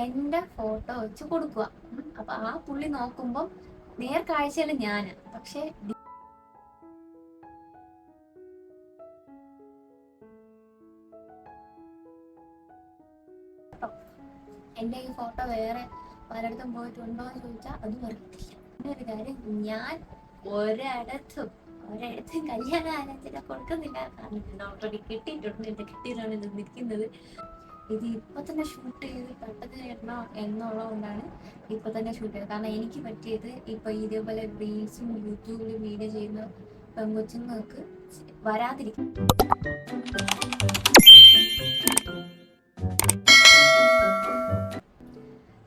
എൻ്റെ ഫോട്ടോ വെച്ച് കൊടുക്കുക. അപ്പൊ ആ പുള്ളി നോക്കുമ്പോൾ നേർക്കാഴ്ചയിൽ ഞാൻ, പക്ഷെ എൻ്റെ ഈ ഫോട്ടോ വേറെ പലയിടത്തും പോയിട്ടുണ്ടോ എന്ന് ചോദിച്ചാൽ അതും അറിയത്തില്ല. പിന്നെ ഒരു കാര്യം, ഞാൻ ഒരിടത്തും കല്യാണ ആലോചന കൊടുക്കുന്നില്ല. കാരണം ഞാൻ ഓൾറെഡി കിട്ടിയിട്ടുണ്ട്. എന്റെ കിട്ടിയിട്ടാണ് ഇത് നിൽക്കുന്നത്. ഇത് ഇപ്പൊ തന്നെ ഷൂട്ട് ചെയ്ത് പെട്ടെന്ന് ഇടണം എന്നുള്ളതുകൊണ്ടാണ് ഇപ്പൊ തന്നെ ഷൂട്ട് ചെയ്തത്. കാരണം എനിക്ക് പറ്റിയത് ഇപ്പൊ ഇതേപോലെ റീൽസും യൂട്യൂബിലും വീഡിയോ ചെയ്യുന്ന പെൺകൊച്ചുങ്ങൾക്ക് വരാതിരിക്കും.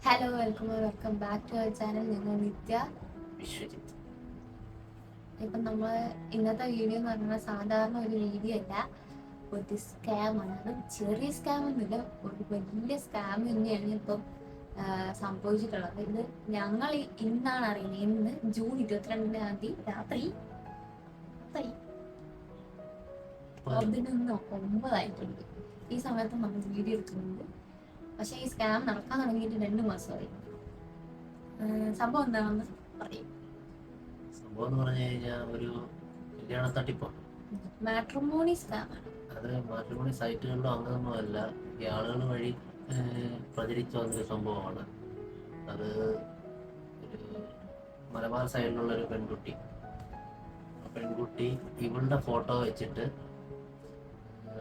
Hello, welcome back to our channel. ഞങ്ങൾ നിത്യ വിശ്വജിത്ത്. ഇപ്പം നമ്മൾ ഇന്നത്തെ വീഡിയോ എന്ന് പറഞ്ഞാൽ സാധാരണ ഒരു വീഡിയോ അല്ല, ഒരു സ്കാമാണ്. അത് ചെറിയ സ്കാം ഒന്നുമില്ല, ഒരു വലിയ സ്കാം തന്നെയാണ് ഇപ്പം സംഭവിച്ചിട്ടുള്ളത്. ഇത് ഞങ്ങൾ ഇന്നാണ് അറിയുന്നത്. ഇന്ന് ജൂൺ 22-ാം തീയതി രാത്രി 11:09 ഈ സമയത്ത് നമ്മൾ വീഡിയോ എടുക്കുന്നുണ്ട്. പക്ഷെ ഈ സ്കാം നടക്കാൻ തുടങ്ങിയിട്ട് 2 മാസമായി. സംഭവം എന്താണെന്ന് പറയും. സംഭവം എന്ന് പറഞ്ഞു കഴിഞ്ഞാൽ ഒരു കല്യാണ തട്ടിപ്പാണ്. മാട്രിമോണി സ്കാമാണ്. അത് മാട്രിമോണി സൈറ്റുകളിലോ അങ്ങനൊന്നും അല്ല, ഈ ആളുകൾ വഴി പ്രചരിച്ചു വന്നൊരു സംഭവമാണ്. അത് ഒരു മലബാർ സൈഡിലുള്ള ഒരു പെൺകുട്ടി, ഇവളുടെ ഫോട്ടോ വെച്ചിട്ട്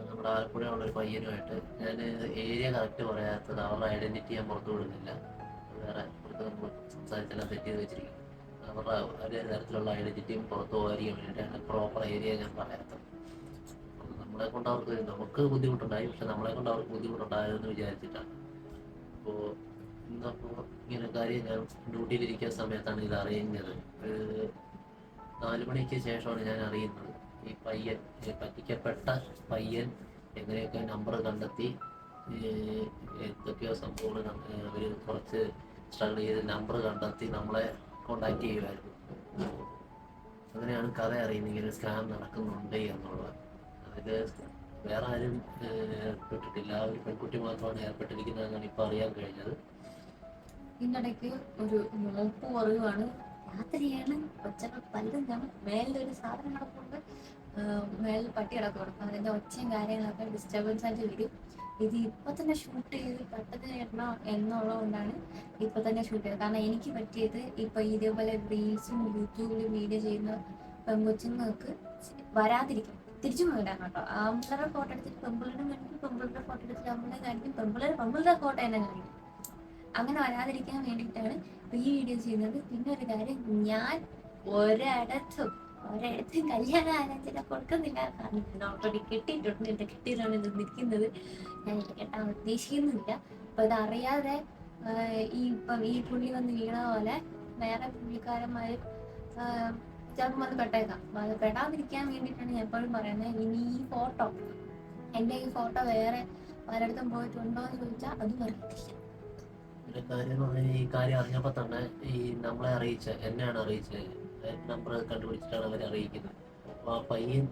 നമ്മുടെ ആലപ്പുഴയുള്ള ഒരു പയ്യനുമായിട്ട്, ഞാൻ ഏരിയ കറക്റ്റ് പറയാത്തത്, അവരുടെ ഐഡന്റിറ്റി ഞാൻ പുറത്തു വിടുന്നില്ല, വേറെ പുറത്ത് നമ്മൾ സംസാരിച്ചെല്ലാം സെറ്റ് ചെയ്ത് വെച്ചിരിക്കും. അവരുടെ ഒരു തരത്തിലുള്ള ഐഡന്റിറ്റിയും പുറത്തു പോകാതിരിക്കാൻ വേണ്ടിയിട്ടാണ് പ്രോപ്പർ ഏരിയ ഞാൻ പറയാത്തത്. നമ്മളെ കൊണ്ട് നമുക്ക് ബുദ്ധിമുട്ടുണ്ടായി, പക്ഷെ നമ്മളെ കൊണ്ട് അവർക്ക് ബുദ്ധിമുട്ടുണ്ടായതെന്ന് വിചാരിച്ചിട്ടാണ്. അപ്പോൾ ഇന്നപ്പോൾ ഇങ്ങനെ കാര്യം ഞാൻ ഡ്യൂട്ടിയിലിരിക്കുന്ന സമയത്താണ് ഇത് അറിയുന്നത്. 4 മണിക്ക് ശേഷമാണ് ഞാൻ അറിയുന്നത്. ഈ പയ്യൻ, പറ്റിക്കപ്പെട്ട പയ്യൻ എങ്ങനെയൊക്കെ നമ്പർ കണ്ടെത്തി, എന്തൊക്കെയോ സംഭവങ്ങൾ അവർ കുറച്ച് സ്ട്രഗിൾ ചെയ്ത് നമ്പർ കണ്ടെത്തി നമ്മളെ കോണ്ടാക്ട് ചെയ്യുമായിരുന്നു. അങ്ങനെയാണ് കഥ അറിയുന്നത്, ഇങ്ങനെ സ്കാം നടക്കുന്നുണ്ട് എന്നുള്ളത്. അതിൽ വേറെ ആരും ഏർപ്പെട്ടിട്ടില്ല, ഒരു പെൺകുട്ടി മാത്രമാണ് ഏർപ്പെട്ടിരിക്കുന്നതെന്നാണ് ഇപ്പോൾ അറിയാൻ കഴിഞ്ഞത്. ഇതിനിടയ്ക്ക് ഒരു നോപ്പ് കുറവാണ്. രാത്രിയാണ്, ഒച്ചകൾ പലതും കാണും. മേലിലൊരു സാധനം കിടപ്പുണ്ട്, മേലിൽ പട്ടി കിടക്കണം. അതിന്റെ ഒച്ചയും കാര്യങ്ങളൊക്കെ ഡിസ്റ്റർബൻസ് ആയിട്ട് വരും. ഇത് ഇപ്പൊ തന്നെ ഷൂട്ട് ചെയ്ത് പെട്ടെന്ന് ഇടണം എന്നുള്ളതുകൊണ്ടാണ് ഇപ്പൊ തന്നെ ഷൂട്ട് ചെയ്തത്. കാരണം എനിക്ക് പറ്റിയത് ഇപ്പൊ ഇതേപോലെ റീൽസും യൂട്യൂബിലും വീഡിയോ ചെയ്യുന്ന പെൺകൊച്ചുങ്ങൾക്ക് വരാതിരിക്കും. തിരിച്ചു വരാൻ കേട്ടോ. ആമ്പിളരുടെ ഫോട്ടോ എടുത്തിട്ട് പെമ്പിളുടെ കാണിക്കും, പെമ്പിളുടെ ഫോട്ടോ എടുത്തിട്ട് ആമ്പിളെ കാണിക്കും, പെമ്പിളുടെ ഫോട്ടോ തന്നെ കാണിക്കും. അങ്ങനെ വരാതിരിക്കാൻ വേണ്ടിയിട്ടാണ് ഈ വീഡിയോ ചെയ്യുന്നത്. പിന്നെ ഒരു കാര്യം, ഞാൻ ഒരിടത്തും കല്യാണ ആലോചന കൊടുക്കുന്നില്ല. കാരണം ഞാൻ ഓൾറെഡി കിട്ടിയിട്ടുണ്ട്. എന്റെ കിട്ടിയിട്ടാണ് ഇത് നിൽക്കുന്നത്. ഞാൻ കെട്ടാൻ ഉദ്ദേശിക്കുന്നില്ല. അപ്പൊ ഇതറിയാതെ ഈ പുള്ളി വന്ന് വീണ പോലെ വേറെ പുള്ളിക്കാരന്മാര് ചിലപ്പോൾ വന്ന് പെട്ടേക്കാം. അത് പെടാതിരിക്കാൻ വേണ്ടിയിട്ടാണ് ഞാൻ എപ്പോഴും പറയുന്നത്. ഇനി ഈ ഫോട്ടോ, എൻ്റെ ഈ ഫോട്ടോ വേറെ പലയിടത്തും പോയിട്ടുണ്ടോ എന്ന് ചോദിച്ചാൽ അതും അറിയത്തില്ല. ഒരു കാര്യം എന്ന് പറഞ്ഞാൽ, ഈ കാര്യം അറിഞ്ഞപ്പോൾ തന്നെ ഈ നമ്മളെ എന്നെയാണ് അറിയിച്ചത്. നമ്പർ കണ്ടുപിടിച്ചിട്ടാണ് അവരെ അറിയിക്കുന്നത്. അപ്പോൾ ആ പയ്യൻ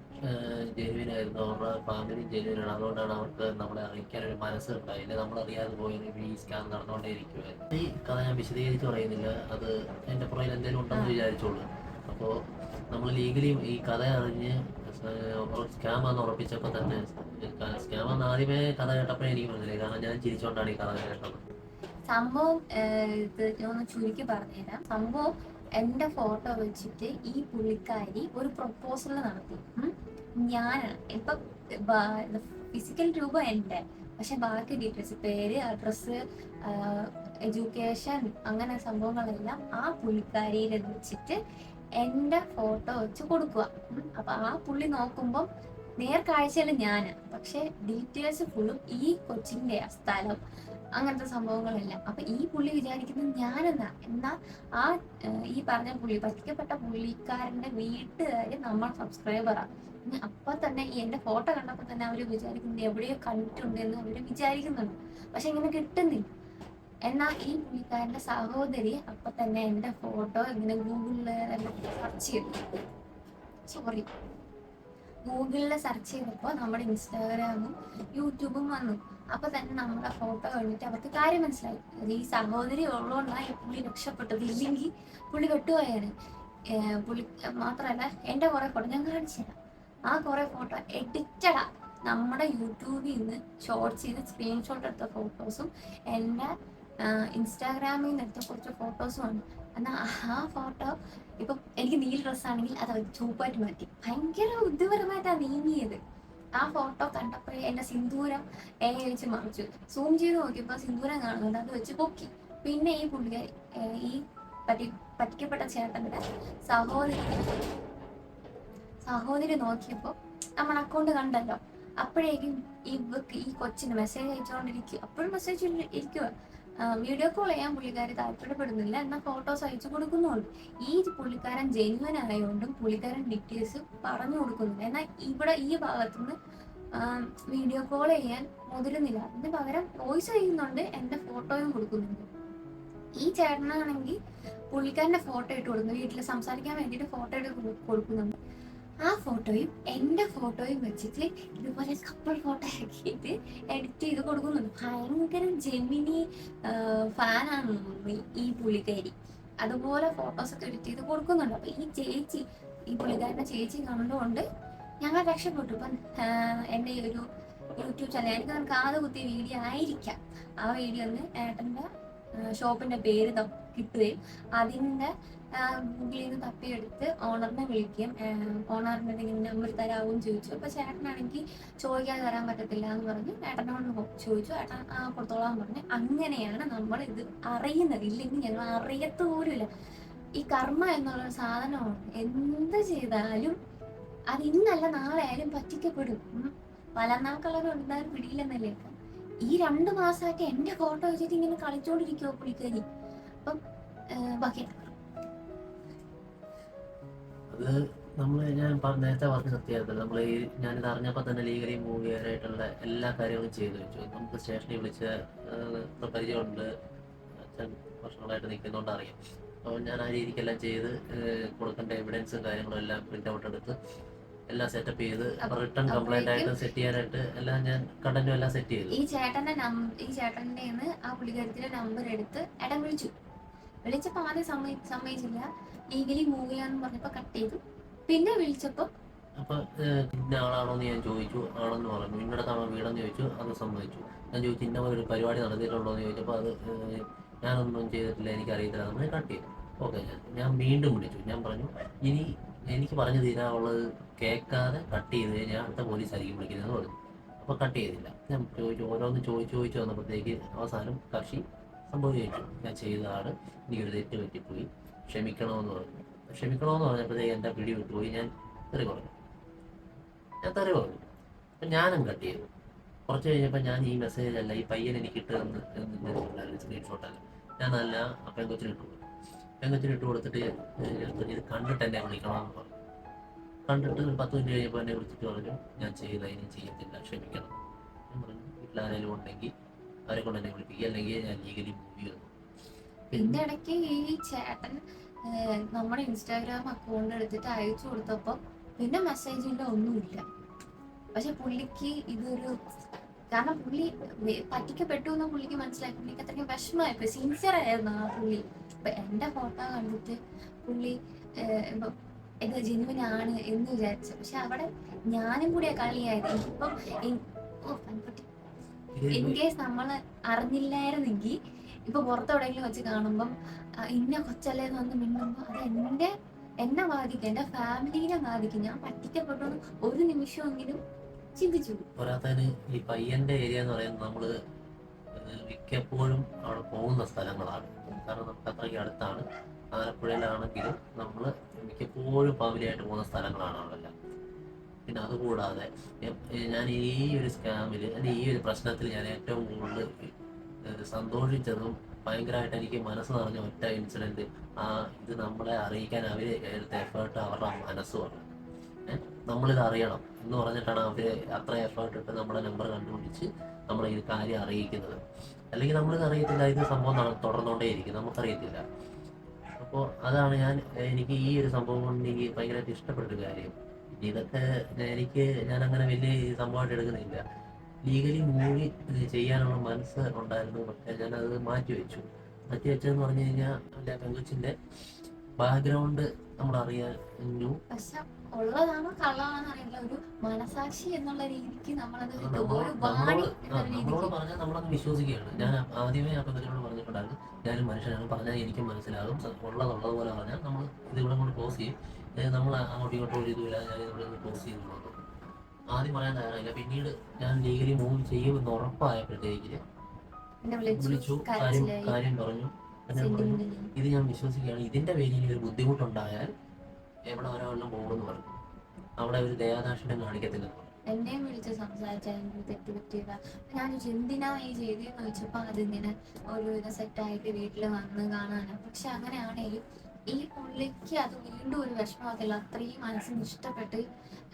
ജെനുവിനായിരുന്നു, അവരുടെ ഫാമിലി ജെനുവിനാണ്. അതുകൊണ്ടാണ് അവർക്ക് നമ്മളെ അറിയിക്കാൻ ഒരു മനസ്സുണ്ടായില്ല. നമ്മളറിയാതെ പോയത് ഈ സ്കാം നടന്നുകൊണ്ടേയിരിക്കുമായിരുന്നു. ഈ കഥ ഞാൻ വിശദീകരിച്ച് പറയുന്നില്ല, അത് എൻ്റെ പുറകിൽ എന്തെങ്കിലും ഉണ്ടെന്ന് വിചാരിച്ചോളൂ. അപ്പോൾ നമ്മൾ ലീഗലി ഈ കഥ അറിഞ്ഞ് സ്കാമാന്ന് ഉറപ്പിച്ചപ്പോൾ തന്നെ, സ്കാമാന്ന് ആദ്യമേ കഥ കേട്ടപ്പോഴേ എനിക്ക് മനസ്സിലായി. കാരണം ഞാൻ ചിരിച്ചുകൊണ്ടാണ് ഈ കഥ കേട്ടത്. സംഭവം ഇത് ഞാൻ ചുരുക്കി പറഞ്ഞുതരാം. സംഭവം, എന്റെ ഫോട്ടോ വെച്ചിട്ട് ഈ പുള്ളിക്കാരി ഒരു പ്രൊപ്പോസൽ നടത്തി. ഞാനാണ് ഇപ്പൊ ഫിസിക്കൽ രൂപം എന്റെ, പക്ഷെ ബാക്കി ഡീറ്റെയിൽസ്, പേര്, അഡ്രസ്സ്, എഡ്യൂക്കേഷൻ, അങ്ങനെ സംഭവങ്ങളെല്ലാം ആ പുള്ളിക്കാരിയിൽ വെച്ചിട്ട് എന്റെ ഫോട്ടോ വെച്ച് കൊടുക്കുക. അപ്പൊ ആ പുള്ളി നോക്കുമ്പോൾ നേർക്കാഴ്ചയിൽ ഞാന്, പക്ഷെ ഡീറ്റെയിൽസ് ഫുള്ളും ഈ കൊച്ചിന്റെ സ്ഥലം, അങ്ങനത്തെ സംഭവങ്ങളെല്ലാം. അപ്പൊ ഈ പുള്ളി വിചാരിക്കുന്നത് എന്നാ ആ ഈ പറഞ്ഞ പുള്ളി, പറ്റിക്കപ്പെട്ട പുള്ളിക്കാരന്റെ വീട്ടുകാര് നമ്മൾ സബ്സ്ക്രൈബറാണ്. അപ്പൊ തന്നെ ഈ എന്റെ ഫോട്ടോ കണ്ടപ്പോ തന്നെ അവര് വിചാരിക്കുന്നത് എവിടെയോ കണ്ടിട്ടുണ്ട് എന്ന് അവര് വിചാരിക്കുന്നുണ്ട്. പക്ഷെ ഇങ്ങനെ കിട്ടുന്നില്ല. എന്നാൽ ഈ പുള്ളിക്കാരന്റെ സഹോദരി അപ്പൊ തന്നെ എന്റെ ഫോട്ടോ ഇങ്ങനെ ഗൂഗിളിൽ സെർച്ച് ചെയ്തപ്പോൾ നമ്മുടെ ഇൻസ്റ്റാഗ്രാമും യൂട്യൂബും വന്നു. അപ്പൊ തന്നെ നമ്മുടെ ഫോട്ടോ കണ്ടിട്ട് അവർക്ക് കാര്യം മനസ്സിലായി. അത് ഈ സഹോദരി ഉള്ളതുകൊണ്ടാണ് ഈ പുള്ളി രക്ഷപ്പെട്ടത്, ഇല്ലെങ്കിൽ പുള്ളി വെട്ടുപോയാണ്. പുള്ളി മാത്രമല്ല, എൻ്റെ കുറെ ഫോട്ടോ ഞാൻ കാണിച്ചു തരാം. ആ കുറെ ഫോട്ടോ എഡിറ്റഡാ, നമ്മുടെ യൂട്യൂബിൽ നിന്ന് ഷോർട്സ് ചെയ്ത് സ്ക്രീൻഷോട്ട് എടുത്ത ഫോട്ടോസും എൻ്റെ ഇൻസ്റ്റാഗ്രാമിൽ നിന്ന് എടുത്ത കുറച്ച് ഫോട്ടോസുമാണ്. എന്നാൽ ആ ഫോട്ടോ ഇപ്പം എനിക്ക് നീല ഡ്രസ്സാണെങ്കിൽ അത് അവർ ചുവപ്പായിട്ട് മാറ്റി, ഭയങ്കര ബുദ്ധിപരമായിട്ടാണ് നീങ്ങിയത്. ആ ഫോട്ടോ കണ്ടപ്പോഴേ എൻ്റെ സിന്ദൂരം വെച്ച് മറിച്ചു, സൂം ചെയ്ത് നോക്കിയപ്പോൾ സിന്ദൂരം കാണുന്നുണ്ട്, അത് വെച്ച് പൊക്കി. പിന്നെ ഈ പുള്ളിക്കാരി ഈ പറ്റിക്കപ്പെട്ട ചേട്ടൻ്റെ സഹോദരി നോക്കിയപ്പോൾ നമ്മുടെ അക്കൗണ്ട് കണ്ടല്ലോ. അപ്പോഴേക്കും ഈ കൊച്ചിന് മെസ്സേജ് അയച്ചുകൊണ്ടിരിക്കുക, അപ്പോഴും മെസ്സേജ് ഇരിക്കുക. വീഡിയോ കോൾ ചെയ്യാൻ പുള്ളിക്കാരി താല്പര്യപ്പെടുന്നില്ല, എന്നാൽ ഫോട്ടോസ് അയച്ചു കൊടുക്കുന്നുണ്ട്. ഈ പുള്ളിക്കാരൻ ജെന്യുവൻ ആയതുകൊണ്ടും പുള്ളിക്കാരൻ ഡീറ്റെയിൽസ് പറഞ്ഞു കൊടുക്കുന്നില്ല. എന്നാൽ ഇവിടെ ഈ ഭാഗത്തുനിന്ന് വീഡിയോ കോൾ ചെയ്യാൻ മുതിരുന്നില്ല, അതിന് പകരം വോയിസ് ചെയ്യുന്നുണ്ട്, എൻ്റെ ഫോട്ടോയും കൊടുക്കുന്നുണ്ട്. ഈ ചേട്ടനാണെങ്കിൽ പുള്ളിക്കാരൻ്റെ ഫോട്ടോ ഇട്ട് കൊടുക്കുന്നു, വീട്ടിൽ സംസാരിക്കാൻ വേണ്ടിയിട്ട് ഫോട്ടോ ഇട്ട് കൊടുക്കുന്നുണ്ട്. ആ ഫോട്ടോയും എൻ്റെ ഫോട്ടോയും വെച്ചിട്ട് ഇതുപോലെ കപ്പിൾ ഫോട്ടോ ആക്കിയിട്ട് എഡിറ്റ് ചെയ്ത് കൊടുക്കുന്നുണ്ട്. ഭയങ്കര ജെമിനി ഫാനാണ് ഈ പുള്ളിക്കാരി. അതുപോലെ ഫോട്ടോസൊക്കെ എഡിറ്റ് ചെയ്ത് കൊടുക്കുന്നുണ്ട്. അപ്പൊ ഈ പുള്ളിക്കാരൻ്റെ ചേച്ചി കണ്ടുകൊണ്ട് ഞങ്ങൾ രക്ഷപ്പെട്ടു. ഇപ്പം എൻ്റെ ഒരു യൂട്യൂബ് ചാനൽ, എനിക്ക് കാത് കുത്തിയ വീഡിയോ ആയിരിക്കാം, ആ വീഡിയോ ഒന്ന് ഏട്ടൻ്റെ ഷോപ്പിൻ്റെ പേര് കിട്ടുകയും അതിൻ്റെ ഗൂഗിളിൽ നിന്ന് തപ്പിയെടുത്ത് ഓണറിനെ വിളിക്കുകയും ഓണറിൻ്റെ എന്തെങ്കിലും നമ്പർ തരാവും ചോദിച്ചു. അപ്പോൾ ചേട്ടനാണെങ്കിൽ ചോദിക്കാതെ തരാൻ പറ്റത്തില്ല എന്ന് പറഞ്ഞ് ഏട്ടനോട് ചോദിച്ചു. ഏട്ടൻ കൊടുത്തോളാൻ പറഞ്ഞ്. അങ്ങനെയാണ് നമ്മൾ ഇത് അറിയുന്നത്, ഇല്ലെങ്കിൽ ഞങ്ങൾ അറിയത്ത് പോലുമില്ല. ഈ കർമ്മ എന്നുള്ള സാധനമാണ്, എന്ത് ചെയ്താലും അത് ഇന്നല്ല നാളെ ആയാലും പറ്റിക്കപ്പെടും. പലനാൾക്കുള്ളവരും ഉണ്ടായാലും പിടിയില്ലെന്നല്ലേ. ഈ 2 മാസമായിട്ട് എൻ്റെ ഫോട്ടോ വെച്ചിട്ട് ഇങ്ങനെ കളിച്ചോണ്ടിരിക്കുവോ പുള്ളിക്കാരി. അപ്പം ബാക്കി അത് ഞാൻ നേരത്തെ പറഞ്ഞ സത്യമായിരുന്നു. ഞാനിത് അറിഞ്ഞപ്പോൾ തന്നെ ലീഗലി മൂവ് ചെയ്യാനായിട്ടുള്ള എല്ലാ കാര്യങ്ങളും ചെയ്തു വെച്ചു. നമുക്ക് സ്റ്റേഷനിൽ വിളിച്ച് പരിചയമുണ്ട്, അച്ഛൻ വർഷങ്ങളായിട്ട് നിൽക്കുന്നതുകൊണ്ട് അറിയാം. അപ്പോൾ ഞാൻ ആ രീതിക്കെല്ലാം ചെയ്ത് കൊടുക്കേണ്ട എവിഡൻസും കാര്യങ്ങളും എല്ലാം പ്രിന്റ് ഔട്ട് എടുത്ത് എല്ലാം സെറ്റപ്പ് ചെയ്ത് റിട്ടേൺ കംപ്ലൈന്റ് ആയിട്ട് സെറ്റ് ചെയ്യാനായിട്ട് എല്ലാം ഞാൻ കണ്ടന്റും എല്ലാം സെറ്റ് ചെയ്തു. ഈ ചേട്ടന്റെ ആ പുള്ളിക്കാരത്തിന്റെ നമ്പർ എടുത്ത് ഇടം വിളിച്ചപ്പോൾ ആദ്യം സമ്മതിച്ചില്ല, ലീഗലി മൂവ് ചെയ്യാന്ന് പറഞ്ഞപ്പോ കട്ട് ചെയ്തു. പിന്നെ വിളിച്ചപ്പോ അപ്പൊ ഇന്ന ആളാണോന്ന് ഞാൻ ചോദിച്ചു, ആണെന്ന് പറഞ്ഞു. ഇന്നടത്താണോ വീടെന്ന് ചോദിച്ചു, അത് സമ്മതിച്ചു. ഞാൻ ചോദിച്ചു ഇന്ന ഒരു പരിപാടി നടത്തിയിട്ടുണ്ടോ എന്ന് ചോദിച്ചപ്പോൾ അത് ഞാനൊന്നും ചെയ്തിട്ടില്ല, എനിക്കറിയത്തില്ല, നമ്മൾ കട്ട് ചെയ്തു. ഓക്കെ, ഞാൻ വീണ്ടും വിളിച്ചു. ഞാൻ പറഞ്ഞു ഇനി എനിക്ക് പറഞ്ഞു തീരാനുള്ളത് കേൾക്കാതെ കട്ട് ചെയ്ത് കഴിഞ്ഞാൽ അടുത്ത പോലീസായിരിക്കും വിളിക്കുന്നതെന്ന് പറഞ്ഞു. അപ്പോൾ കട്ട് ചെയ്തില്ല. ഞാൻ ഓരോന്ന് ചോദിച്ചു വന്നപ്പോഴത്തേക്ക് അവസാനം കക്ഷി സംഭവിച്ചു, ഞാൻ ചെയ്തതാണ്, എനിക്കൊരു തെറ്റ് പറ്റിപ്പോയി, ക്ഷമിക്കണമെന്ന് പറഞ്ഞു. ക്ഷമിക്കണമെന്ന് പറഞ്ഞപ്പോഴത്തേക്ക് എൻ്റെ പിടി വിട്ടുപോയി. ഞാൻ തെറി പറഞ്ഞു. അപ്പം ഞാനും കട്ട് ചെയ്തു. കുറച്ച് കഴിഞ്ഞപ്പോൾ ഞാൻ ഈ മെസ്സേജ് അല്ല, ഈ പയ്യൻ എനിക്ക് ഇട്ടുണ്ടായിരുന്നു സ്ക്രീൻഷോട്ടല്ല, ഞാൻ നല്ല പെങ്കൊച്ചിന് ഇട്ട് കൊടുത്തിട്ട് ഇത് കണ്ടിട്ട് എന്നെ വിളിക്കണമെന്ന് പറഞ്ഞു. കണ്ടിട്ട് ഒരു 10 മിനിറ്റ് കഴിഞ്ഞപ്പോൾ എന്നെ വിളിച്ചിട്ട് പറഞ്ഞു ഞാൻ ചെയ്ത, ഇനി ചെയ്യത്തില്ല, ക്ഷമിക്കണം. ഞാൻ പറഞ്ഞു വീട്ടിലാരെങ്കിലും ഉണ്ടെങ്കിൽ അവരെ കൊണ്ട് എന്നെ വിളിപ്പിക്കുക, അല്ലെങ്കിൽ ഞാൻ ലീഗലി മൂവ് ചെയ്യുന്നു. പിന്നെ ഇടയ്ക്ക് ഈ ചേട്ടൻ നമ്മുടെ ഇൻസ്റ്റാഗ്രാം അക്കൗണ്ട് എടുത്തിട്ട് അയച്ചു കൊടുത്തപ്പോൾ പിന്നെ മെസ്സേജിൻ്റെ ഒന്നുമില്ല. പക്ഷെ പുള്ളിക്ക് ഇതൊരു, കാരണം പുള്ളി പറ്റിക്കപ്പെട്ടു എന്ന് പുള്ളിക്ക് മനസ്സിലായി. പുള്ളിക്ക് അത്രയ്ക്ക് വിഷമമായിപ്പോയി, സിൻസിയർ ആയിരുന്നു ആ പുള്ളി. അപ്പൊ എൻ്റെ ഫോട്ടോ കണ്ടിട്ട് പുള്ളി ഇത് ജെനുവിൻ ആണ് എന്ന് വിചാരിച്ചു. പക്ഷെ അവിടെ ഞാനും കൂടിയാ കളിയായത്. ഇപ്പം ഇൻ കേസ് നമ്മൾ അറിഞ്ഞില്ലായിരുന്നെങ്കിൽ ഇപ്പൊ പുറത്തെവിടെയെങ്കിലും വെച്ച് കാണുമ്പം ഇന്ന കൊച്ചല്ലേന്ന് വന്ന് മിണ്ടുമ്പോൾ അത് എന്നെ ബാധിക്കും, എൻ്റെ ഫാമിലിനെ ബാധിക്കും. ഞാൻ പറ്റിക്കപ്പെട്ടു ഒരു നിമിഷമെങ്കിലും ചിന്തിച്ചു. പോരാത്തതിന് ഈ പയ്യന്റെ ഏരിയ എന്ന് പറയുന്നത് നമ്മള് മിക്കപ്പോഴും അവിടെ പോകുന്ന സ്ഥലങ്ങളാണ്. കാരണം നമുക്ക് അത്രയ്ക്ക് അടുത്താണ്. ആലപ്പുഴയിലാണെങ്കിലും നമ്മൾ മിക്കപ്പോഴും ഫാമിലിയായിട്ട് പോകുന്ന സ്ഥലങ്ങളാണ് അവിടെല്ലാം. പിന്നെ അതുകൂടാതെ ഞാൻ ഈ ഒരു സ്കാമിൽ, ഈ ഒരു പ്രശ്നത്തിൽ ഞാൻ ഏറ്റവും കൂടുതൽ സന്തോഷിച്ചതും ഭയങ്കരമായിട്ട് എനിക്ക് മനസ്സ് നിറഞ്ഞ ഒറ്റ ഇൻസിഡന്റ്, ഇത് നമ്മളെ അറിയിക്കാൻ അവർ എടുത്ത എഫേർട്ട്, അവരുടെ മനസ്സുമാണ്. നമ്മളിത് അറിയണം എന്ന് പറഞ്ഞിട്ടാണ് അവർ അത്ര എഫേർട്ട് ഇട്ട് നമ്മുടെ നമ്പർ കണ്ടുപിടിച്ച് നമ്മളെ ഈ കാര്യം അറിയിക്കുന്നത്. അല്ലെങ്കിൽ നമ്മളിത് അറിയത്തില്ല, ഇത് സംഭവം തുടർന്നുകൊണ്ടേയിരിക്കും, നമുക്കറിയത്തില്ല. അപ്പോൾ അതാണ് എനിക്ക് ഈ ഒരു സംഭവം കൊണ്ട് എനിക്ക് ഭയങ്കരമായിട്ട് ഇഷ്ടപ്പെട്ടൊരു കാര്യം. ഇതൊക്കെ ഞാൻ അങ്ങനെ വലിയ സംഭവമായിട്ട് എടുക്കുന്നില്ല. ലീഗലി മൂവി ചെയ്യാനുള്ള മനസ്സ് ഉണ്ടായിരുന്നു. പക്ഷേ ഞാനത് മാറ്റി വെച്ചതെന്ന് പറഞ്ഞു കഴിഞ്ഞാൽ എൻ്റെ പെങ്കൊച്ചിൻ്റെ ബാക്ക്ഗ്രൗണ്ട് നമ്മളറിയാഞ്ഞു. പക്ഷെ ഉള്ളതാണോ കള്ളമാണോ അറിയില്ല, ഒരു മനസാക്ഷി എന്നുള്ള രീതിക്ക് നമ്മളത് വിട്ടു. ഒരു വാണി എന്നുള്ള നമ്മളോട് രീതിക്ക് പറഞ്ഞാൽ നമ്മളത് വിശ്വസിക്കുകയാണ്. ഞാൻ ആദ്യമേ ആ പെങ്കൊച്ചിനോട് പറഞ്ഞിട്ടുണ്ടായിരുന്നു, ഞാനും മനുഷ്യനാണ്, പറഞ്ഞാൽ എനിക്കും മനസ്സിലാകും, ഉള്ളതുപോലെ പറഞ്ഞാൽ നമ്മൾ ഇത് ഇവിടെ കൊണ്ട് ക്ലോസ് ചെയ്യും, നമ്മൾ അങ്ങോട്ടും ഇങ്ങോട്ടും ഒരു ഇതുമില്ല, ഞാൻ ഇവിടെ നിന്ന് ക്ലോസ് ചെയ്യുന്നുള്ളൂ. ആദ്യം പറയാൻ തയ്യാറായില്ല. പിന്നീട് ഞാൻ ലീഗലി മൂവ് ചെയ്യുമെന്ന് ഉറപ്പായപ്പോഴത്തേക്ക് എന്നെ വിളിച്ചു, കരച്ചിലായി, കാര്യം പറഞ്ഞു. എന്നോട് പറഞ്ഞു, സെന്റിമെന്റലി. ഇത് ഞാൻ വിശ്വസിക്കുകയാണ്, ഇതിന്റെ പേരിൽ ഒരു ബുദ്ധിമുട്ടുണ്ടായാൽ എവിടെ ഒരാളിനും പോകുമെന്ന് പറഞ്ഞു. അവിടെ ഒരു ദയാദാക്ഷിണ്യം കാണിക്കത്തില്ലെന്ന് പറഞ്ഞു. എന്നെയും വിളിച്ച് സംസാരിച്ചാൽ തെറ്റ് പറ്റിയതാ. ഞാൻ ചോദിച്ചു എന്തിനാ ഈ ചെയ്തതെന്ന് ചോദിച്ചപ്പോൾ അതിങ്ങനെ ഒരു ഇത് സെറ്റായിട്ട് വീട്ടിൽ വന്ന് കാണാനാണ്. പക്ഷെ അങ്ങനെയാണെങ്കിലും ഈ പുള്ളിക്ക് അത് വീണ്ടും ഒരു വിഷമമാകത്തില്ല. അത്രയും മനസ്സിന് ഇഷ്ടപ്പെട്ട്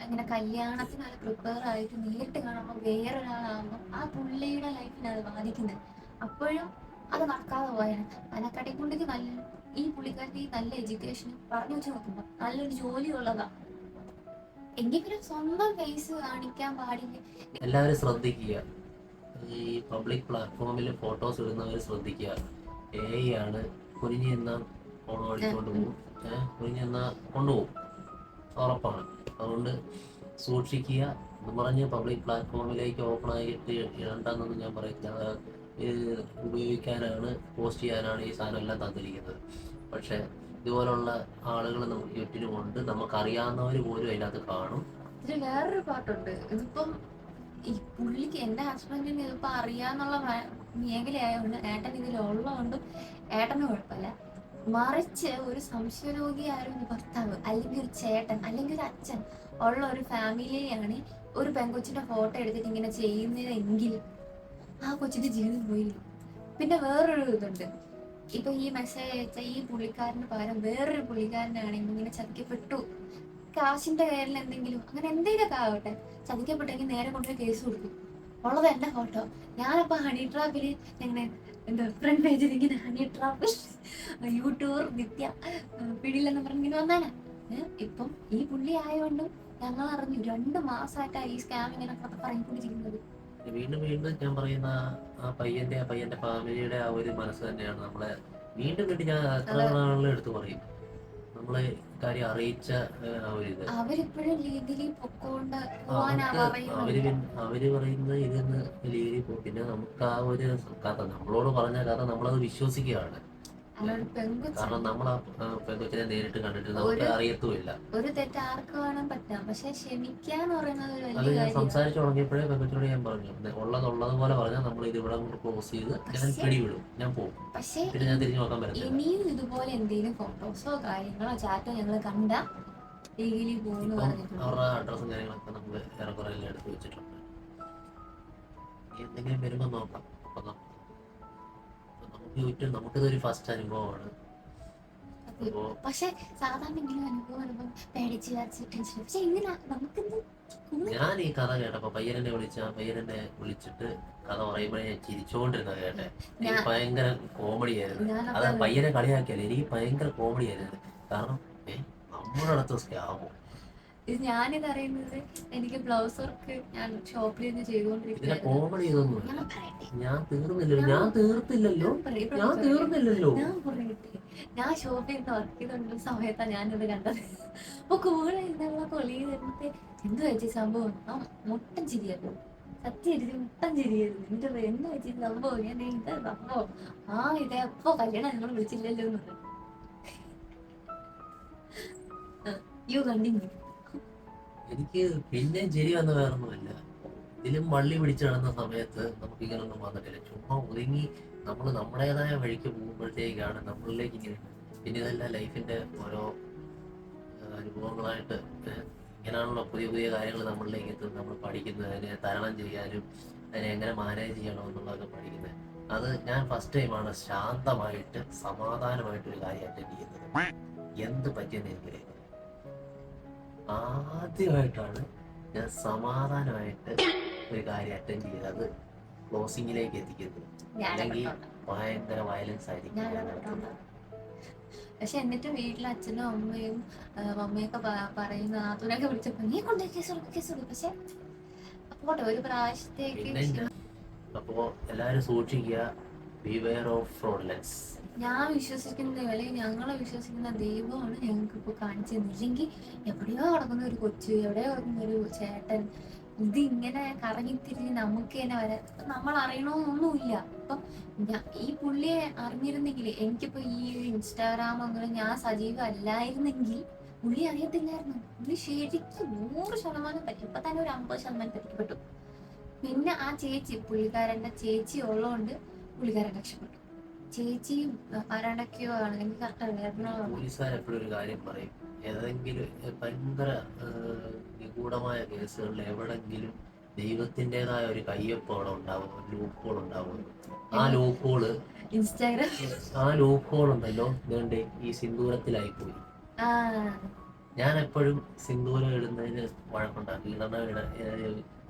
ഇങ്ങനെ കല്യാണത്തിന് അത് പ്രിപ്പയർ ആയിട്ട് നേരിട്ട് കാണുമ്പോൾ വേറൊരാളാകുമ്പോൾ ആ പുള്ളിയുടെ ലൈഫിനെ അത് ബാധിക്കുന്നത്. അപ്പോഴും അത് നടക്കാതെ പോയാണ്. അതിനെക്കാട്ടിക്കുള്ളിക്ക് ഈ പുള്ളിക്കാരുടെ ഈ നല്ല എഡ്യൂക്കേഷനും പറഞ്ഞു വെച്ച് നോക്കുമ്പോൾ നല്ലൊരു ജോലി ഉള്ളതാ. എങ്കിലും സ്വന്തം ഫേസ് കാണിക്കാൻ പാടില്ല. എല്ലാവരും ശ്രദ്ധിക്കുക, ഈ പബ്ലിക് പ്ലാറ്റ്ഫോമിൽ ഫോട്ടോസ് ഇടുന്നവർ ശ്രദ്ധിക്കുക. AI ആണ്, കുനിഞ്ഞു നിന്നാൽ ഫോൺ അടിച്ചുകൊണ്ട് പോകും, കുനിഞ്ഞു നിന്നാൽ കൊണ്ടുപോകും, ഉറപ്പാണ്. അതുകൊണ്ട് സൂക്ഷിക്കുക. എന്ന് പറഞ്ഞ് പബ്ലിക് പ്ലാറ്റ്ഫോമിലേക്ക് ഓപ്പൺ ആയിട്ട് ഇടണ്ടെന്നൊന്നും ഞാൻ പറയില്ല. ഉപയോഗിക്കാനാണ്, പോസ്റ്റ് ചെയ്യാനാണ് ഈ സാധനം എല്ലാം തന്നിരിക്കുന്നത്. പക്ഷെ ഇതുപോലുള്ള ആളുകൾ നമുക്ക് ചുറ്റിനുമുണ്ട്, നമുക്കറിയാവുന്നവർ പോലും അതിനകത്ത് കാണും. ഇതിൽ വേറൊരു പാട്ടുണ്ട്. ഇതിപ്പം ഈ പുള്ളിക്ക് എന്റെ ഹസ്ബൻഡിന് ഇതിപ്പോ അറിയാന്നുള്ള മേഖലയായതുകൊണ്ട് ഏട്ടൻ ഇതിലുള്ളതുകൊണ്ട് ഏട്ടന് കുഴപ്പമില്ല. മറിച്ച് ഒരു സംശയരോഗിയായിരുന്നു ഭർത്താവ്, അല്ലെങ്കിൽ ഒരു ചേട്ടൻ, അല്ലെങ്കിൽ ഒരു അച്ഛൻ ഉള്ള ഒരു ഫാമിലിയാണ് ഒരു പെൺകൊച്ചിന്റെ ഫോട്ടോ എടുത്തിട്ട് ഇങ്ങനെ ചെയ്യുന്നതെങ്കിൽ ആ കൊച്ചിന്റെ ജീവിതം പോയി. പിന്നെ വേറൊരു ഇതുണ്ട്, ഇപ്പൊ ഈ മെസ്സേജ് അയച്ച ഈ പുള്ളിക്കാരന് പകരം വേറൊരു പുള്ളിക്കാരനാണെങ്കിൽ ഇങ്ങനെ ചതിക്കപ്പെട്ടു, കാശിന്റെ പേരിൽ എന്തെങ്കിലും അങ്ങനെ എന്തെങ്കിലുമൊക്കെ ആവട്ടെ, ചതിക്കപ്പെട്ടെങ്കിൽ നേരെ കൊണ്ടുപോയി കേസ് കൊടുക്കും. ഉള്ളത് എന്റെ ഫോട്ടോ. ഞാനപ്പോ ഹണി ട്രാപ്പില് ഇങ്ങനെ എന്താ ഫ്രണ്ട് പേജിൽ ഇങ്ങനെ ഹണി ട്രാപ്പ് യൂട്യൂബർ നിത്യ പിടിയില്ലെന്ന് പറഞ്ഞിങ്ങനെ വന്നാനാ. ഇപ്പം ഈ പുള്ളി ആയതുകൊണ്ടും ഞങ്ങൾ അറിഞ്ഞു 2 മാസമായിട്ടാ ഈ സ്കാം ഇങ്ങനെ പറഞ്ഞുകൊണ്ടിരിക്കുന്നത്. വീണ്ടും ഞാൻ പറയുന്ന ആ പയ്യന്റെ ഫാമിലിയുടെ ആ ഒരു മനസ്സ് തന്നെയാണ് നമ്മളെ വീണ്ടും ഞാൻ എത്ര നാളുകൾ എടുത്തു പറയും, നമ്മളെ കാര്യം അറിയിച്ച ആ ഒരു ഇത്. അവരിപ്പോഴും ലീഗലി പൊക്കോണ്ട് പോവാനാ പറയുന്നത്. അവര് പറയുന്നത് ഇതെന്ന് ലീഗലി പോകും. പിന്നെ നമുക്ക് ആ ഒരു കഥ നമ്മളോട് പറഞ്ഞ കഥ നമ്മളത് വിശ്വസിക്കുകയാണ്. കാരണം നമ്മൾ ആ പെൺകൊച്ചിനെ നേരിട്ട് കണ്ടിട്ട് നമുക്ക് അറിയത്തുമില്ല. ഒരു തെറ്റ് ആർക്ക് വേണം പറ്റാം, പക്ഷെ ക്ഷമിക്കാന്ന് പറയുന്നത് ഒരു അത് വലിയ ഞാൻ കാര്യം. സംസാരിച്ചു തുടങ്ങിയപ്പോഴേ പെൺകൊച്ചിനോട് ഞാൻ പറഞ്ഞു, ഉള്ളതുപോലെ പറഞ്ഞാൽ നമ്മൾ ഇത് ഇവിടെ ക്ലോസ് ചെയ്ത് ഞാൻ പിടിവിടും, ഞാൻ പോകും, പക്ഷെ പിന്നെ ഞാൻ തിരിഞ്ഞു നോക്കാൻ പറ്റില്ല. ഇനിയും ഇതുപോലെ എന്തെങ്കിലും ഫോട്ടോസോ കാര്യങ്ങളോ ചാറ്റോ ഞങ്ങൾ കണ്ട ലീഗലി പോകുന്നു പറഞ്ഞിട്ടുണ്ട്. അവരുടെ അഡ്രസ്സും കാര്യങ്ങളൊക്കെ നമ്മൾ ഏറെക്കുറെ എല്ലാം എടുത്ത് വെച്ചിട്ടുണ്ട്. എന്തെങ്കിലും വരുമ്പോൾ നോക്കാം. അപ്പൊ നമുക്കിതൊരു ഫസ്റ്റ് അനുഭവമാണ്. പക്ഷെ സാധാരണ ഇങ്ങനെ അനുഭവം വരുമ്പോൾ പേടിച്ച് ടെൻഷൻ. പക്ഷെ ഇങ്ങനെ നമുക്കിന്ന് ഞാൻ ഈ കഥ കേട്ടപ്പോ പയ്യനെ വിളിച്ചിട്ട് കഥ പറയുമ്പോഴേ ഞാൻ ചിരിച്ചോണ്ടിരുന്ന കേട്ടെ. എനിക്ക് ഭയങ്കര കോമഡി ആയിരുന്നു. അത് പയ്യനെ കളിയാക്കിയല്ലേ, എനിക്ക് ഭയങ്കര കോമഡി ആയിരുന്നു. കാരണം നമ്മുടെ അടുത്ത് സ്കാമോ. ഞാനിത് അറിയുന്നത് എനിക്ക് ബ്ലൗസ് വർക്ക് ഞാൻ ഷോപ്പിൽ നിന്ന് ചെയ്തുകൊണ്ടിരിക്കുന്നത്. കോമഡി ഇതൊന്നും ഞാൻ തീർത്തില്ലല്ലോ. ഞാൻ ഷോപ്പിൽ നിന്ന് വർക്ക് ചെയ്തുകൊണ്ടിരുന്ന സമയത്താണ് ഞാനിത് കണ്ടത്. അപ്പൊ കൂടെ ഇരുന്നുള്ള കൊളി തരുന്നത് എന്ത് വെച്ച സംഭവം ആ മുട്ടൻ ചിരിയായിരുന്നു. സത്യം മുട്ടൻ ചിരിയായിരുന്നു. എന്റെ എന്ത് വെച്ച സംഭവം, ഞാൻ എന്താ സംഭവം ഇതെപ്പോ കല്യാണം നിങ്ങൾ വിളിച്ചില്ലല്ലോ എന്ന് പറഞ്ഞു. You continue. എനിക്ക് പിന്നെ ചിരി വന്ന വേറൊന്നുമല്ല, ഇതിലും വള്ളി പിടിച്ചു നടന്ന സമയത്ത് നമുക്ക് ഇങ്ങനൊന്നും വന്നിട്ടില്ല. ചുമ്മാ ഒതുങ്ങി നമ്മൾ നമ്മുടേതായ വഴിക്ക് പോകുമ്പോഴത്തേക്കാണ് നമ്മളിലേക്ക് ഇങ്ങനെ. പിന്നെ ഇതെല്ലാം ലൈഫിന്റെ ഓരോ അനുഭവങ്ങളായിട്ട് ഇങ്ങനെയാണല്ലോ പുതിയ കാര്യങ്ങൾ നമ്മളിലേക്ക് എത്തുന്നത്. നമ്മൾ പഠിക്കുന്നത് അതിനെ തരണം ചെയ്യാനും അതിനെ എങ്ങനെ മാനേജ് ചെയ്യണം എന്നുള്ളതൊക്കെ പഠിക്കുന്നത്. അത് ഞാൻ ഫസ്റ്റ് ടൈമാണ് ശാന്തമായിട്ട് സമാധാനമായിട്ടൊരു കാര്യം അറ്റൻഡ് ചെയ്യുന്നത്. എന്ത് പറ്റിയെന്ന് എനിക്കറിയാം. ആദ്യമായിട്ടാണ് ഞാൻ സമാധാനമായിട്ട് ഒരു കാര്യം അറ്റൻഡ് ചെയ്ത് അത് ക്ലോസിങ്ങിലേക്ക് എത്തിക്കുന്നത്. അല്ലെങ്കിൽ ഭയങ്കര വയലൻസ് ആയിരിക്കും. പക്ഷെ എന്നിട്ട് വീട്ടിലെ അച്ഛനും അമ്മയൊക്കെ പറയുന്ന നാത്തൂനൊക്കെ വിളിച്ചപ്പോ നീ കൊണ്ടുപോയി കേസ് കൊടുക്കും. പക്ഷെ പോട്ടെ ഒരു പ്രാവശ്യത്തേക്ക് പിന്നെ അപ്പോ എല്ലാരും സൂക്ഷിക്കുക, ബിവെയർ ഓഫ് ഫ്രോഡ്ലെറ്റ്സ്. ഞാൻ വിശ്വസിക്കുന്ന അല്ലെങ്കിൽ ഞങ്ങളെ വിശ്വസിക്കുന്ന ദൈവമാണ് ഞങ്ങൾക്ക് ഇപ്പോൾ കാണിച്ചു തന്നില്ലെങ്കിൽ എവിടെയോ കിടക്കുന്ന ഒരു കൊച്ചു, എവിടെയോ കിടക്കുന്ന ഒരു ചേട്ടൻ, ഇതിങ്ങനെ കറങ്ങിത്തിരിഞ്ഞ് നമുക്ക് തന്നെ വരാൻ നമ്മൾ അറിയണമെന്നൊന്നുമില്ല. അപ്പം ഈ പുള്ളിയെ അറിഞ്ഞിരുന്നെങ്കിൽ, എനിക്കിപ്പോ ഈ ഇൻസ്റ്റാഗ്രാം അങ്ങനെ ഞാൻ സജീവമല്ലായിരുന്നെങ്കിൽ പുള്ളി അറിയത്തില്ലായിരുന്നു. പുള്ളി ശരിക്കും 100% ഇപ്പൊ തന്നെ ഒരു 50% പറ്റിപ്പെട്ടു. പിന്നെ ആ ചേച്ചി, പുള്ളിക്കാരന്റെ ചേച്ചി ഉള്ളതുകൊണ്ട് പുള്ളിക്കാരൻ രക്ഷപ്പെട്ടു. ചേച്ചിയും ആരാണ്ടൊക്കെയോ ആണ്, എനിക്ക് കറക്റ്റ് അറിയാം. പോലീസുകാരെപ്പോഴും ഒരു കാര്യം പറയും, ഏതെങ്കിലും ഭയങ്കര നിഗൂഢമായ കേസുകളിൽ എവിടെങ്കിലും ദൈവത്തിൻ്റെതായ ഒരു കയ്യൊപ്പ് അവിടെ ഉണ്ടാവും, ഒരു ലൂപ്പ് ഹോൾ ഉണ്ടാവും. ആ ലൂപ്പ് ഹോള് ഇൻസ്റ്റാഗ്രാം, ആ ലൂപ്പ് ഹോൾ ഉണ്ടല്ലോ, ഇതുകൊണ്ട് ഈ സിന്ദൂരത്തിലായി പോയി. ഞാൻ എപ്പോഴും സിന്ദൂരം ഇടുന്നതിന് വഴക്കുണ്ടാക്കി,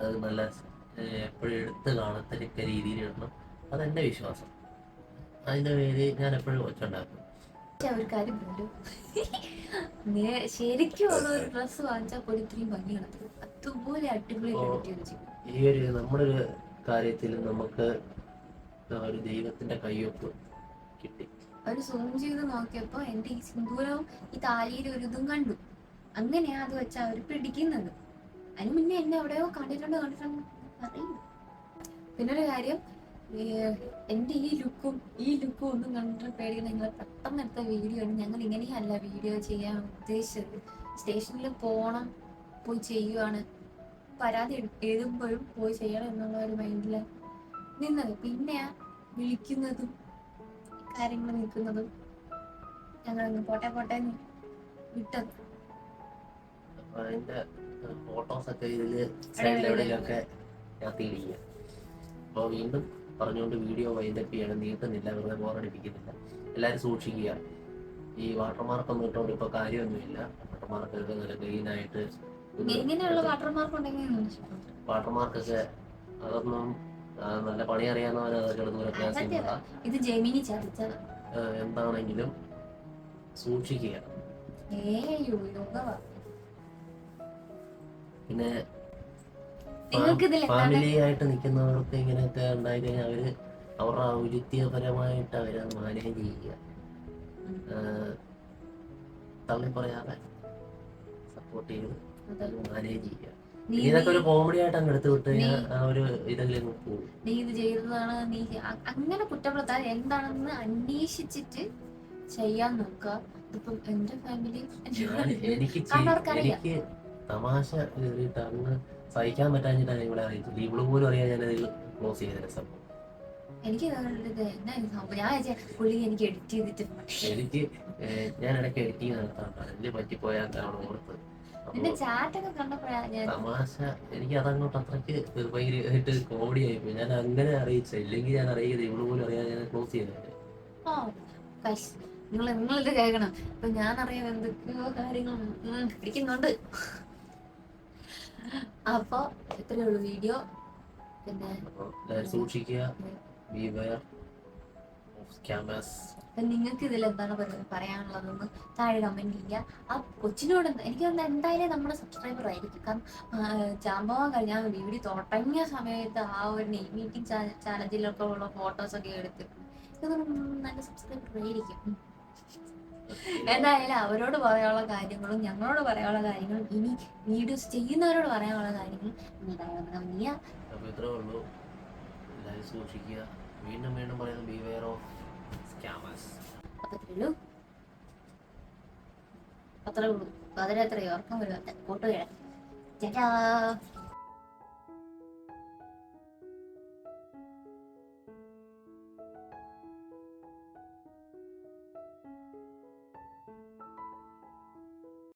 അത് നല്ല എപ്പോഴും എടുത്ത് കാണത്തക്ക രീതിയിൽ ഇടണം, അതെന്റെ വിശ്വാസം. അതിന്റെ പേര് ഞാൻ എപ്പോഴും ഒച്ചുണ്ടാക്കും. ഒരു കാര്യം പോലും ശരിക്കും ഉള്ള ഒരു ഡ്രസ്സ് വാങ്ങിച്ചാൽ പോലും ഇത്രയും ഭംഗി നടത്തും, അതുപോലെ അടിപൊളിയായിട്ട്. ഈ ഒരു നമ്മുടെ ഒരു കാര്യത്തിൽ നമുക്ക് ഒരു ദൈവത്തിന്റെ കയ്യൊപ്പ് കിട്ടി. ഒരു സൂം ചെയ്ത് നോക്കിയപ്പോ എന്റെ ഈ സിന്ദൂരവും ഈ താലിയിൽ ഒരു ഇതും കണ്ടു. അങ്ങനെയാ അത് വെച്ചാ അവര് പിടിക്കുന്നത്. അതിന് മുന്നേ എന്നെ എവിടെയോ കണ്ടിട്ടുണ്ട് അറിയില്ല. പിന്നൊരു കാര്യം, എന്റെ ഈ ലുക്കും ഒന്നും കണ്ടിട്ട് പേടിക്കുന്ന നിങ്ങൾ പെട്ടെന്ന് എടുത്ത വീഡിയോ ആണ്. ഞങ്ങൾ ഇങ്ങനെയല്ല വീഡിയോ ചെയ്യാൻ ഉദ്ദേശിച്ചത്. സ്റ്റേഷനിൽ പോണം, പോയി ചെയ്യുവാണ്, പരാതി എഴുതുമ്പോഴും പോയി ചെയ്യണം എന്നുള്ള ഒരു മൈൻഡില് നിന്നത്. പിന്നെ വിളിക്കുന്നതും കാര്യങ്ങൾ നിൽക്കുന്നതും ഞങ്ങൾ പോട്ടെ വിട്ടത്. അതിന്റെ ഫോട്ടോസൊക്കെ ഇതില് സൈഡിലെവിടെയൊക്കെ ഞാൻ തീടിക്കുക. അപ്പോൾ വീണ്ടും പറഞ്ഞുകൊണ്ട് വീഡിയോ വൈൻഡപ്പ് ചെയ്യണം, നീട്ടുന്നില്ല, വെറുതെ ബോറടിപ്പിക്കുന്നില്ല. എല്ലാവരും സൂക്ഷിക്കുക. ഈ വാട്ടർമാർക്കൊന്നും ഇട്ടുകൊണ്ട് ഇപ്പോൾ കാര്യമൊന്നുമില്ല. വാട്ടർമാർക്കൊക്കെ നല്ല ക്ലീനായിട്ട്, വാട്ടർമാർക്കൊക്കെ അതൊന്നും നല്ല പണി അറിയാവുന്നവരെ അതൊക്കെ ദൂരത്തെ ഇത് ജെമിനി ചതിച്ചത്. എന്താണെങ്കിലും സൂക്ഷിക്കുക. പിന്നെ ഫാമിലി ആയിട്ട് നിൽക്കുന്നവർക്ക് ഇങ്ങനെയൊക്കെ ഉണ്ടായി കഴിഞ്ഞാൽ അവര് അവരുടെ ഔചിത്യപരമായിട്ട് അവരത് മാനേജ് ചെയ്യുക, തള്ളി പറയാതെ സപ്പോർട്ട് ചെയ്ത് മാനേജ് ചെയ്യുക. ഇതൊക്കെ ഒരു കോമഡി ആയിട്ട് അങ്ങ് എടുത്തു വിട്ട് കഴിഞ്ഞാൽ ആ ഒരു ഇതെങ്കിലും പോകും. നീ ഇത് ചെയ്തതാണ്, നീ അങ്ങനെ കുറ്റപ്പെടുത്താൻ എന്താണെന്ന് അന്വേഷിച്ചിട്ട് ചെയ്യാൻ നോക്കുക. ഇപ്പം എന്റെ ഫാമിലി എനിക്ക് തമാശ കയറിയിട്ട് അങ്ങ് സഹിക്കാൻ പറ്റാഞ്ഞിട്ടാണ് ഇവിടെ അറിയിച്ചില്ല. ഇവള് പോലും അറിയാൻ ഞാനത് ക്ലോസ് ചെയ്ത സംഭവം. എനിക്ക് പുള്ളി എനിക്ക് എഡിറ്റ് ചെയ്തിട്ട് ഞാൻ ഇടയ്ക്ക് എഡിറ്റിങ് നടത്താറുണ്ട്. അതില് പറ്റിപ്പോയാൽ ഓർത്ത് തമാശ എനിക്ക് അതങ്ങോട്ട് അത്രയ്ക്ക് ഭയങ്കരമായിട്ട് കോമഡി ആയിപ്പോയി. ഞാൻ അങ്ങനെ അറിയിച്ച, ഇല്ലെങ്കിൽ ഞാൻ അറിയിക്കുന്നത് ഇവള് പോലും അറിയാൻ ഞാൻ ക്ലോസ് ചെയ്തത്. നിങ്ങളിത് കേൾക്കണം. ഇപ്പൊ ഞാൻ അറിയാൻ എന്തൊക്കെയോ കാര്യങ്ങൾ പിടിക്കുന്നുണ്ട്. അപ്പൊ ഇത്രയേ ഉള്ളൂ വീഡിയോ. പിന്നെ സൂക്ഷിക്കുക, beware of scammers. നിങ്ങൾക്ക് ഇതിൽ എന്താണ് പറയാനുള്ളതെന്ന് താഴെ കമന്റ് ചെയ്യുക. ആ കൊച്ചിനോട് എനിക്ക് എന്തായാലും നമ്മുടെ സബ്സ്ക്രൈബർ ആയിരിക്കും. കാരണം ജാമ്പവാൻ കഴിഞ്ഞ വീഡിയോ തുടങ്ങിയ സമയത്ത് ആ ഒരു നെയ് മീറ്റിംഗ് ചാലഞ്ചിലൊക്കെ ഉള്ള ഫോട്ടോസൊക്കെ എടുത്ത് നല്ല സബ്സ്ക്രൈബർ ആയിരിക്കും. എന്തായാലും അവരോട് പറയാനുള്ള കാര്യങ്ങളും ഞങ്ങളോട് പറയാനുള്ള കാര്യങ്ങളും ഇനി വീഡിയോസ് ചെയ്യുന്നവരോട് പറയാനുള്ള കാര്യങ്ങളും സൂക്ഷിക്കുക. വീണ്ടും പറയുന്നത് beware of scammers. അത്രേ ഉള്ളൂ. അതിലെത്രയോ ഉറക്കം വരുവാ കൂട്ടുകയാണ്. ചേട്ടാ.